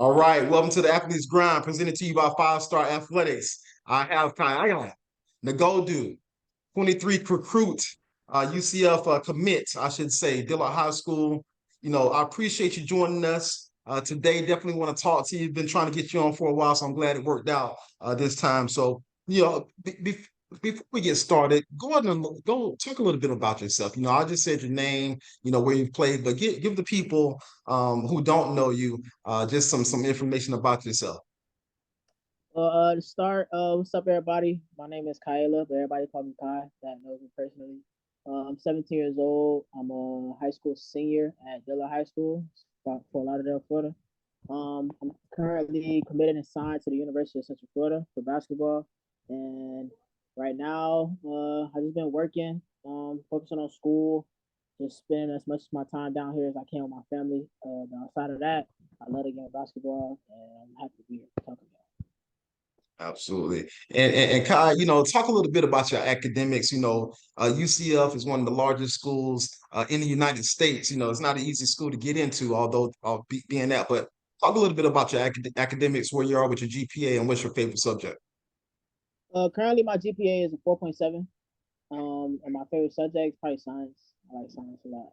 All right, welcome to the Athletes Grind, presented to you by Five Star Athletics. I have Khyala, Ngodu, 23 recruit, UCF commit, I should say, Dillard High School. I appreciate you joining us today. Definitely want to talk to you. Been trying to get you on for a while, so I'm glad it worked out this time. So, before we get started, go ahead and go talk a little bit about yourself. I just said your name, where you've played, but give the people who don't know you just some information about yourself. To start, what's up, everybody? My name is Khyala, but everybody call me Kai. That knows me personally. I'm 17 years old. I'm a high school senior at Dillard High School, Fort Lauderdale, Florida. I'm currently committed and signed to the University of Central Florida for basketball, and right now, I've just been working, focusing on school, just spending as much of my time down here as I can with my family. But outside of that, I love the game of basketball, and I'm happy to be here talking about it. Absolutely. And Kai, talk a little bit about your academics. UCF is one of the largest schools in the United States. It's not an easy school to get into, although being that, but talk a little bit about your academics, where you are with your GPA and what's your favorite subject. Currently, my GPA is a 4.7. And my favorite subject is probably science. I like science a lot.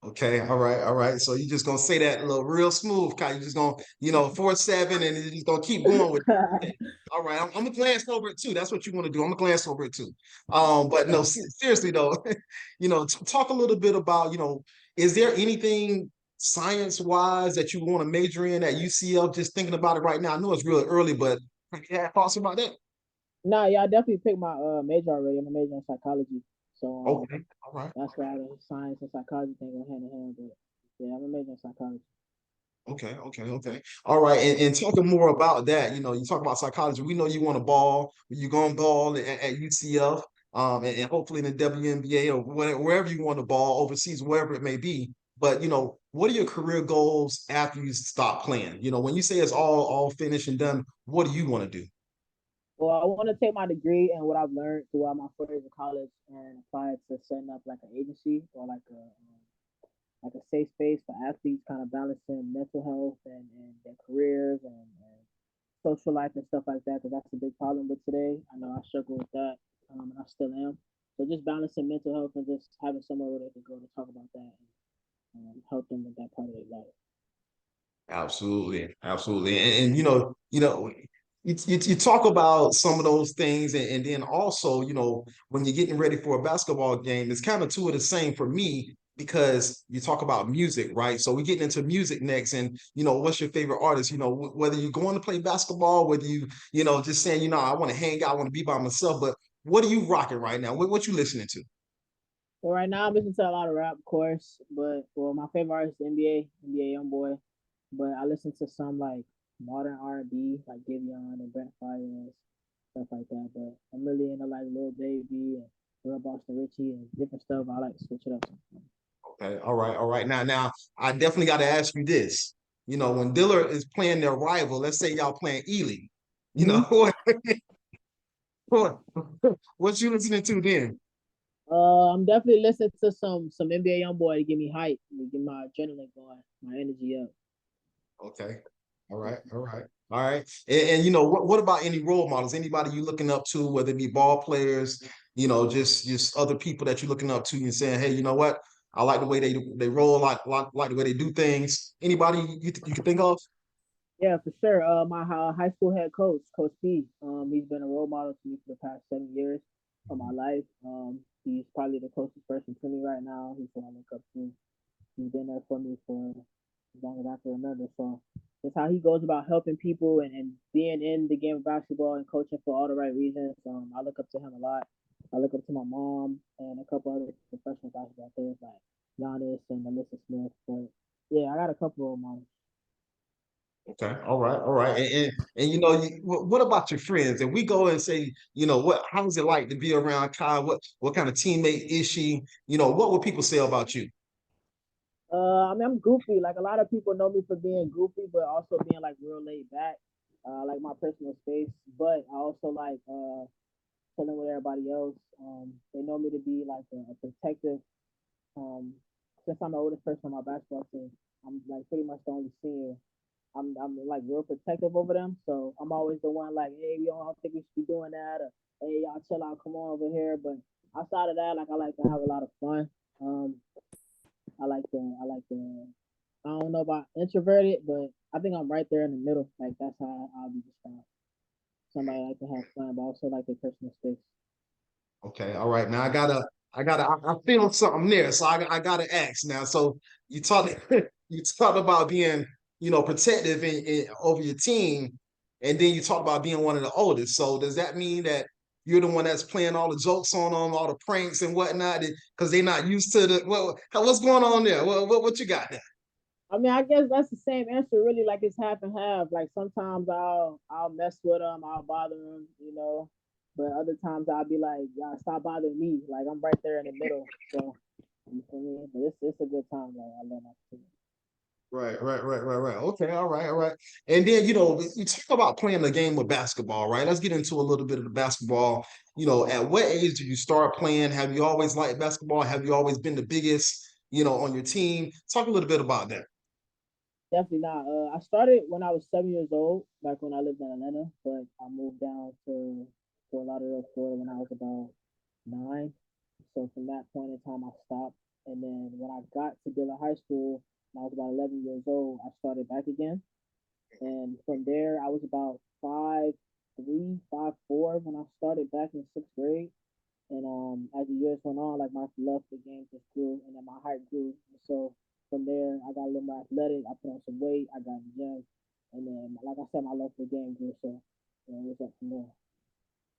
Okay, all right, all right. So you're just gonna say that a little real smooth, Kai. You're just gonna, 4.7, and you're just gonna keep going with it. Okay. All right, I'm gonna glance over it too. That's what you want to do. I'm gonna glance over it too. But no, seriously though, talk a little bit about, is there anything science-wise that you want to major in at UCF? Just thinking about it right now. I know it's really early, but yeah, thoughts about that? Nah, yeah, I definitely picked my major already. I'm a major in psychology, so Okay, all right. that's why the science and psychology thing go hand in hand. But yeah, I'm a major in psychology. Okay, okay, okay. All right. And talking more about that, you talk about psychology. We know you want to ball, you're going to ball at UCF, and hopefully in the WNBA or wherever you want to ball overseas, wherever it may be. But what are your career goals after you stop playing? When you say it's all finished and done, what do you want to do? Well, I want to take my degree and what I've learned throughout my 4 years of college and apply it to setting up like an agency or like a safe space for athletes, kind of balancing mental health and their careers and social life and stuff like that, because that's a big problem with today. I know I struggle with that, and I still am. So just balancing mental health and just having somewhere where they can go to talk about that and help them with that part of their life. Absolutely, absolutely, and you talk about some of those things, and then also, when you're getting ready for a basketball game, it's kind of two of the same for me because you talk about music, right? So we're getting into music next, and what's your favorite artist? Whether you're going to play basketball, whether just saying, I want to hang out, I want to be by myself, but what are you rocking right now? What you listening to? So right now I'm listening to a lot of rap, of course, but well, my favorite artist is NBA YoungBoy. But I listen to some like modern R&B, like Giveon and Brent Fires, stuff like that. But I'm really into like Lil Baby and Real Boston Richie and different stuff. I like to switch it up. Okay, all right, all right. Now, I definitely got to ask you this. When Dillard is playing their rival, let's say y'all playing Ely, you know, Mm-hmm. what, what you listening to then? I'm definitely listening to some NBA YoungBoy to get me hype, to get my adrenaline going, my energy up. Okay, all right, all right, all right. And what about any role models? Anybody you looking up to, whether it be ball players, just other people that you're looking up to and saying, hey, you know what? I like the way they roll, like the way they do things. Anybody you can think of? Yeah, for sure. My high school head coach, Coach P, he's been a role model to me for the past 7 years of my life. He's probably the closest person to me right now. He's who I look up to. He's been there for me for as long as I can remember. So that's how he goes about helping people and being in the game of basketball and coaching for all the right reasons. I look up to him a lot. I look up to my mom and a couple other professional basketball players like Giannis and Alyssa Smith. But yeah, I got a couple of them. Okay, all right, all right. And what about your friends? And we go and say, how is it like to be around Kyle? What kind of teammate is she? What would people say about you? I mean, I'm goofy. Like a lot of people know me for being goofy, but also being like real laid back. Like my personal space, but I also like chilling with everybody else. They know me to be like a protective. Um, since I'm the oldest person on my basketball team, I'm like pretty much the only senior. I'm like real protective over them. So I'm always the one like, hey, we don't think we should be doing that, or hey, y'all chill out, come on over here. But outside of that, like I like to have a lot of fun. Um, I don't know about introverted, but I think I'm right there in the middle. Like that's how I'll be described. Somebody like to have fun, but also like their personal space. Okay, all right. Now I feel something there, so I gotta ask now. So you talk, you talk about being, protective over your team, and then you talk about being one of the oldest. So does that mean that you're the one that's playing all the jokes on them, all the pranks and whatnot, because they're not used to the what's going on there? What you got there? I mean, I guess that's the same answer, really. Like it's half and half. Like sometimes I'll mess with them, I'll bother them, but other times I'll be like, y'all stop bothering me. Like I'm right there in the middle. So you feel me? But it's a good time. Like I love my team. Right. Okay, all right. And then, you talk about playing the game of basketball, right? Let's get into a little bit of the basketball. At what age did you start playing? Have you always liked basketball? Have you always been the biggest, on your team? Talk a little bit about that. Definitely not. I started when I was 7 years old, back when I lived in Atlanta, but I moved down to Fort Lauderdale, Florida when I was about 9. So from that point in time, I stopped. And then when I got to Dillard High School, when I was about 11 years old, I started back again. And from there, I was about 5'3", 5'4" when I started back in sixth grade. And as the years went on, like my love for the game just grew, and then my height grew. And so from there, I got a little more athletic. I put on some weight. I got in the gym, and then, like I said, my love for the game grew. So it was up from there.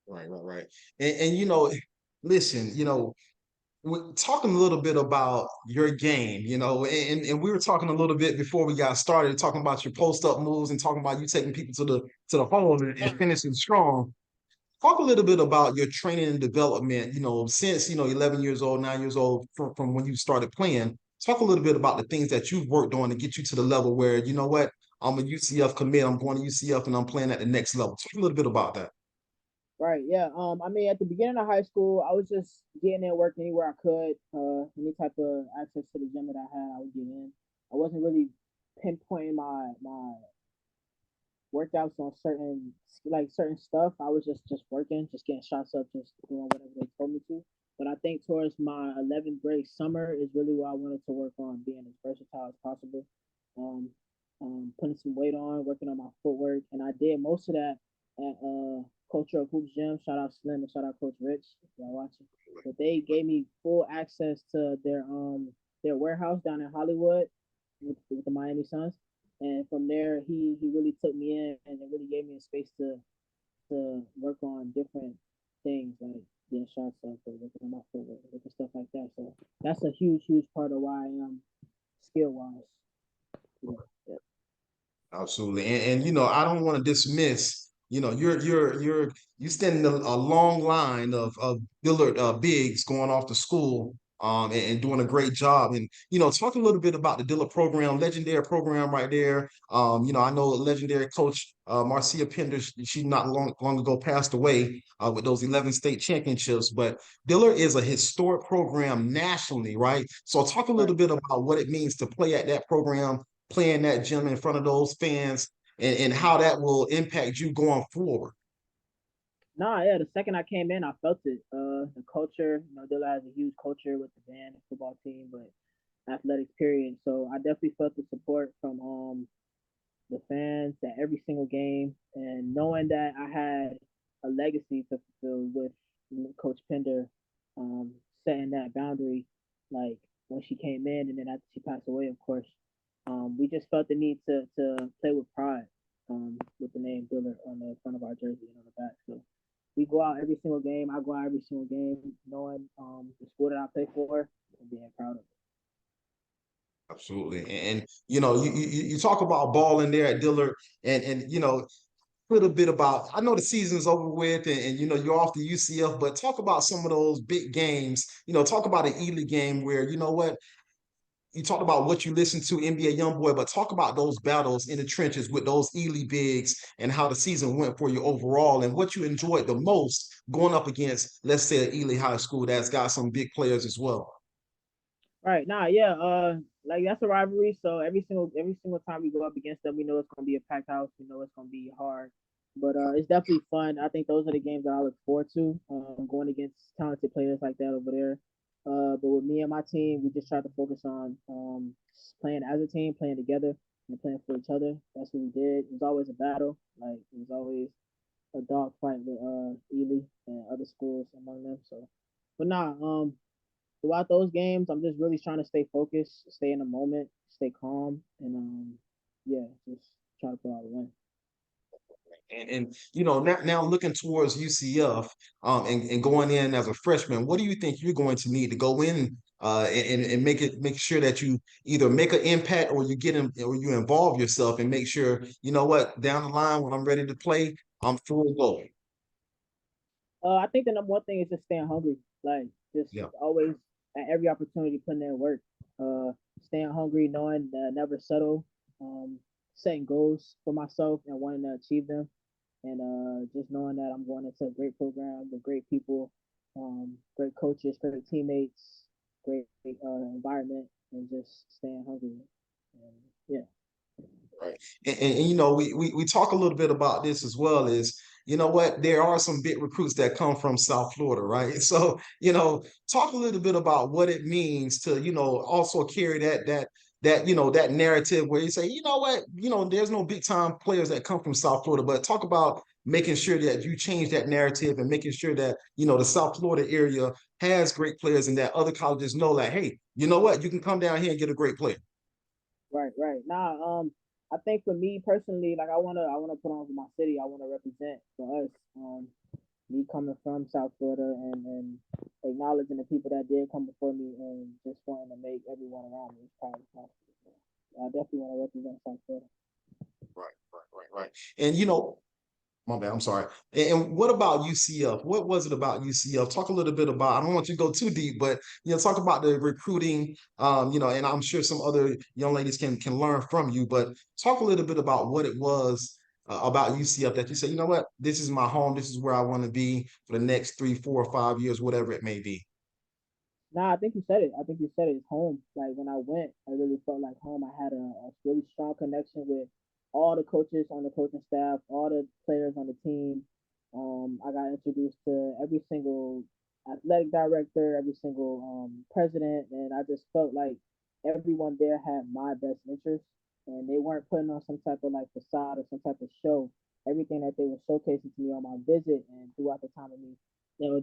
Right. And listen, we're talking a little bit about your game, and we were talking a little bit before we got started, talking about your post up moves and talking about you taking people to the hole and finishing strong. Talk a little bit about your training and development, since 11 years old, 9 years old, from when you started playing. Talk a little bit about the things that you've worked on to get you to the level where, you know what, I'm a UCF commit, I'm going to UCF and I'm playing at the next level. Talk a little bit about that. Right. Yeah. I mean, at the beginning of high school, I was just getting in work anywhere I could. Any type of access to the gym that I had, I would get in. I wasn't really pinpointing my workouts on certain stuff. I was just working, just getting shots up, just doing whatever they told me to. But I think towards my 11th grade summer is really what I wanted to work on, being as versatile as possible. Um, Putting some weight on, working on my footwork, and I did most of that at Culture of Hoops Gym. Shout out Slim and shout out Coach Rich if y'all watching. But they gave me full access to their warehouse down in Hollywood with the Miami Suns. And from there, he really took me in and it really gave me a space to work on different things like getting shots up or working on my footwork, different stuff like that. So that's a huge part of why I am skill wise. Yeah. Absolutely. And I don't want to dismiss, you stand in a long line of Dillard bigs going off to school and doing a great job. And talk a little bit about the Dillard program, legendary program right there. I know legendary coach Marcia Pender, she not long ago passed away with those 11 state championships, but Dillard is a historic program nationally, right? So talk a Right. little bit about what it means to play at that program, playing that gym in front of those fans, and how that will impact you going forward. Nah, yeah. The second I came in, I felt it. The culture, Dilla has a huge culture with the band, the football team, but athletics period. So I definitely felt the support from the fans at every single game, and knowing that I had a legacy to fulfill with Coach Pender, um, setting that boundary, like when she came in, and then after she passed away, of course, we just felt the need to play with pride, with the name Dillard on the front of our jersey and on the back. So we go out every single game. I go out every single game, knowing the school that I play for and being proud of it. Absolutely. And you talk about ball in there at Dillard and a little bit about I know the season's over with and you're off to UCF, but talk about some of those big games. Talk about an Ely game where you know what you talked about what you listened to NBA YoungBoy, but talk about those battles in the trenches with those Ely bigs and how the season went for you overall and what you enjoyed the most going up against, let's say, Ely High School that's got some big players as well. Right. Nah, yeah. Like that's a rivalry. So every single time we go up against them, we know it's gonna be a packed house. We know it's gonna be hard. But it's definitely fun. I think those are the games that I look forward to. Going against talented players like that over there. But with me and my team, we just try to focus on playing as a team, playing together, and playing for each other. That's what we did. It was always a battle. Like it was always a dog fight with Ely and other schools among them. So, but nah, throughout those games, I'm just really trying to stay focused, stay in the moment, stay calm, and yeah, just try to put out a win. And now looking towards UCF, and going in as a freshman, what do you think you're going to need to go in, and make sure that you either make an impact or you get in or you involve yourself and make sure you know what down the line when I'm ready to play, I'm full go. I think the number one thing is just staying hungry, like just Yeah. always at every opportunity putting in work, uh, staying hungry, knowing that never settle, setting goals for myself and wanting to achieve them, and just knowing that I'm going into a great program with great people, great coaches, great teammates, great environment, and just staying hungry. And yeah. Right. We talk a little bit about this as well is, you know what, there are some big recruits that come from South Florida, right? So, talk a little bit about what it means to, also carry that narrative where you say, you know what, there's no big time players that come from South Florida, but talk about making sure that you change that narrative and making sure that, the South Florida area has great players and that other colleges know like, hey, you know what, you can come down here and get a great player. Right, right. Nah, I think for me personally, like I wanna put on for my city. I wanna represent for us. Me coming from South Florida and acknowledging the people that did come before me and just wanting to make everyone around me as proud as possible. So, I definitely want to represent South Florida. Right, right. And my bad, I'm sorry. And what about UCF? What was it about UCF? Talk a little bit about, I don't want you to go too deep, but talk about the recruiting, and I'm sure some other young ladies can learn from you, but talk a little bit about what it was about UCF that you say, you know what, this is my home, this is where I want to be for the next 3, 4, or 5 years, whatever it may be. Nah, I think you said it. I think you said it. It's home. Like when I went, I really felt like home. I had a really strong connection with all the coaches on the coaching staff, all the players on the team. I got introduced to every single athletic director, every single president, and I just felt like everyone there had my best interest, and they weren't putting on some type of like facade or some type of show. Everything that they were showcasing to me on my visit and throughout the time of me,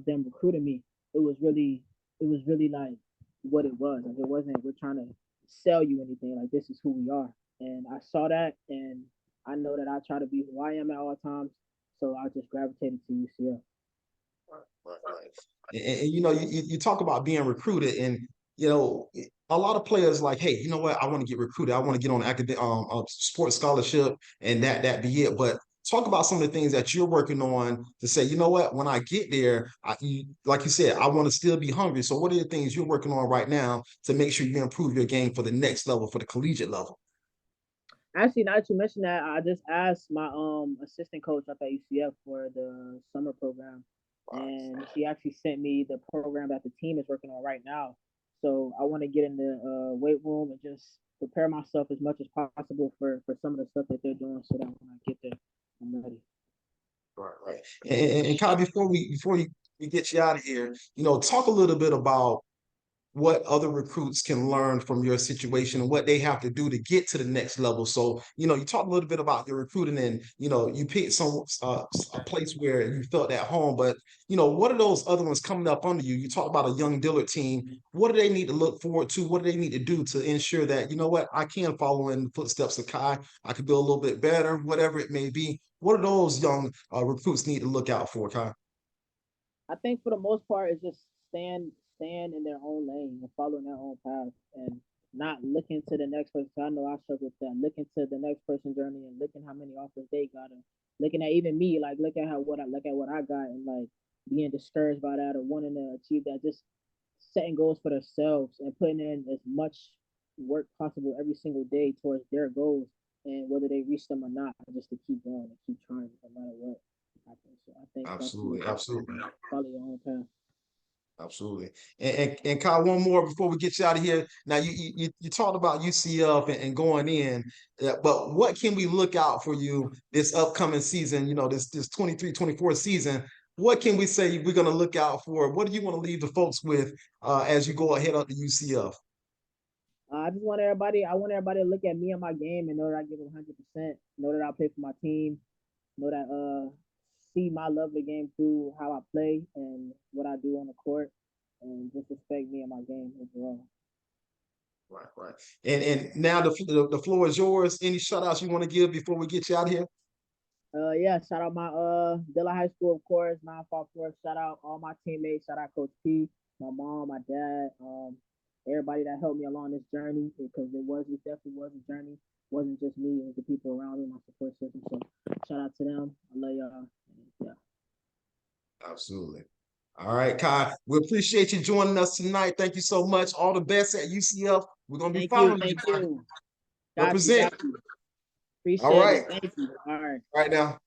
them recruiting me, it was really like what it was. Like it wasn't we're trying to sell you anything. Like this is who we are. And I saw that, and I know that I try to be who I am at all times. So I just gravitated to UCF. Right. And you talk about being recruited, and a lot of players like, hey, you know what? I want to get recruited. I want to get on academic sports scholarship, and that be it. But talk about some of the things that you're working on to say, you know what? When I get there, like you said, I want to still be hungry. So what are the things you're working on right now to make sure you improve your game for the next level, for the collegiate level? Actually, now that you mentioned that, I just asked my assistant coach up at UCF for the summer program, and she actually sent me the program that the team is working on right now. So I want to get in the weight room and just prepare myself as much as possible for some of the stuff that they're doing, so that when I get there, I'm ready. Right. And Kai, before we get you out of here, talk a little bit about what other recruits can learn from your situation and what they have to do to get to the next level. So, you talk a little bit about your recruiting and, you picked a place where you felt at home, but, what are those other ones coming up under you? You talk about a young Dillard team. What do they need to look forward to? What do they need to do to ensure that, you know what, I can follow in the footsteps of Kai. I could do a little bit better, whatever it may be. What do those young recruits need to look out for, Kai? I think for the most part, it's just staying in their own lane and following their own path and not looking to the next person. I know I struggle with that. Looking to the next person's journey and looking how many offers they got, and looking at even me, like look at what I got, and like being discouraged by that or wanting to achieve that. Just setting goals for themselves and putting in as much work possible every single day towards their goals, and whether they reach them or not, just to keep going and keep trying no matter what happens. So I think that's the Absolutely, most important absolutely. thing. Follow your own path. Absolutely. And Kyle, one more before we get you out of here. Now you talked about UCF and going in, but what can we look out for you this upcoming season? You know, this 23-24 season. What can we say we're going to look out for? What do you want to leave the folks with as you go ahead up to UCF? I just want everybody. I want everybody to look at me and my game and know that I give 100%. Know that I play for my team. Know that see my love of the game through how I play and what I do on the court, and just respect me and my game overall. Right, right. And now the floor is yours. Any shout outs you want to give before we get you out of here? Yeah, shout out my Dillard High School, of course, 954. Shout out all my teammates. Shout out Coach P, my mom, my dad, everybody that helped me along this journey, because it definitely was a journey. It wasn't just me, it was the people around me, my support system. So shout out to them. I love y'all. Yeah. Absolutely. All right, Kai. We appreciate you joining us tonight. Thank you so much. All the best at UCF. We're gonna be Thank you. following you. Thank you. Got you. Represent. Got you. All Appreciate right. it. Thank you. All right. Right now.